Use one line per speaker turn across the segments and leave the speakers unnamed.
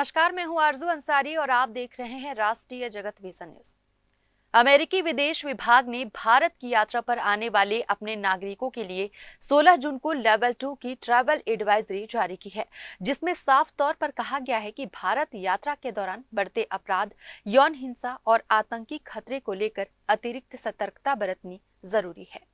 नमस्कार, मैं हूं आरजू अंसारी और आप देख रहे हैं राष्ट्रीय जगत विजन न्यूज। अमेरिकी विदेश विभाग ने भारत की यात्रा पर आने वाले अपने नागरिकों के लिए 16 जून को लेवल 2 की ट्रैवल एडवाइजरी जारी की है, जिसमें साफ तौर पर कहा गया है कि भारत यात्रा के दौरान बढ़ते अपराध, यौन हिंसा और आतंकी खतरे को लेकर अतिरिक्त सतर्कता बरतनी जरूरी है।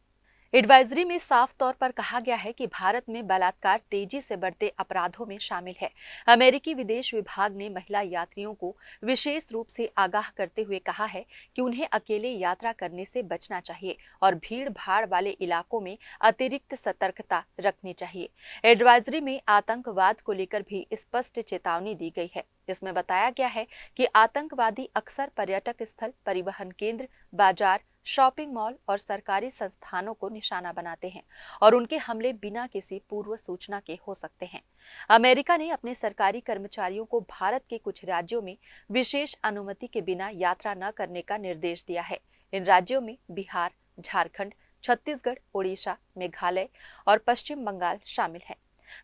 एडवाइजरी में साफ तौर पर कहा गया है कि भारत में बलात्कार तेजी से बढ़ते अपराधों में शामिल है। अमेरिकी विदेश विभाग ने महिला यात्रियों को विशेष रूप से आगाह करते हुए कहा है कि उन्हें अकेले यात्रा करने से बचना चाहिए और भीड़ भाड़ वाले इलाकों में अतिरिक्त सतर्कता रखनी चाहिए। एडवाइजरी में आतंकवाद को लेकर भी स्पष्ट चेतावनी दी गई है। इसमें बताया गया है कि आतंकवादी अक्सर पर्यटक स्थल, परिवहन केंद्र, बाजार, शॉपिंग मॉल और सरकारी संस्थानों को निशाना बनाते हैं और उनके हमले बिना किसी पूर्व सूचना के हो सकते हैं। अमेरिका ने अपने सरकारी कर्मचारियों को भारत के कुछ राज्यों में विशेष अनुमति के बिना यात्रा न करने का निर्देश दिया है। इन राज्यों में बिहार, झारखंड, छत्तीसगढ़, ओडिशा, मेघालय और पश्चिम बंगाल शामिल हैं।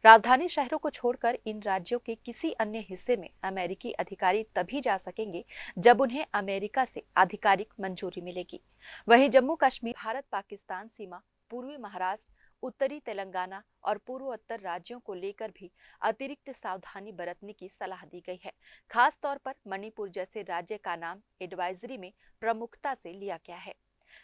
राजधानी शहरों को छोड़कर इन राज्यों के किसी अन्य हिस्से में अमेरिकी अधिकारी तभी जा सकेंगे जब उन्हें अमेरिका से आधिकारिक मंजूरी मिलेगी। वहीं जम्मू कश्मीर, भारत पाकिस्तान सीमा, पूर्वी महाराष्ट्र, उत्तरी तेलंगाना और पूर्वोत्तर राज्यों को लेकर भी अतिरिक्त सावधानी बरतने की सलाह दी गई है। खास तौर पर मणिपुर जैसे राज्य का नाम एडवाइजरी में प्रमुखता से लिया गया है।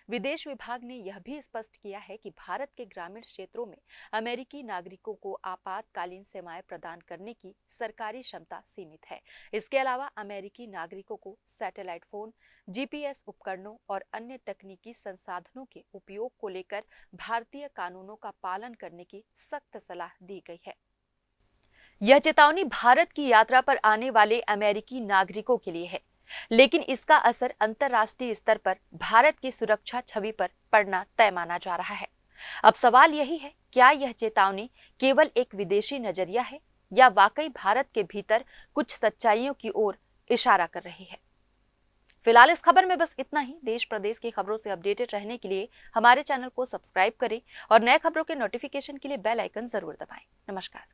विदेश विभाग ने यह भी स्पष्ट किया है कि भारत के ग्रामीण क्षेत्रों में अमेरिकी नागरिकों को आपातकालीन सेवाएं प्रदान करने की सरकारी क्षमता सीमित है। इसके अलावा अमेरिकी नागरिकों को सैटेलाइट फोन, जीपीएस उपकरणों और अन्य तकनीकी संसाधनों के उपयोग को लेकर भारतीय कानूनों का पालन करने की सख्त सलाह दी गई है। यह चेतावनी भारत की यात्रा पर आने वाले अमेरिकी नागरिकों के लिए है, लेकिन इसका असर अंतर्राष्ट्रीय स्तर पर भारत की सुरक्षा छवि पर पड़ना तय माना जा रहा है। अब सवाल यही है, क्या यह चेतावनी केवल एक विदेशी नजरिया है या वाकई भारत के भीतर कुछ सच्चाइयों की ओर इशारा कर रही है? फिलहाल इस खबर में बस इतना ही। देश प्रदेश की खबरों से अपडेटेड रहने के लिए हमारे चैनल को सब्सक्राइब करें और नए खबरों के नोटिफिकेशन के लिए बेल आइकन जरूर दबाएं। नमस्कार।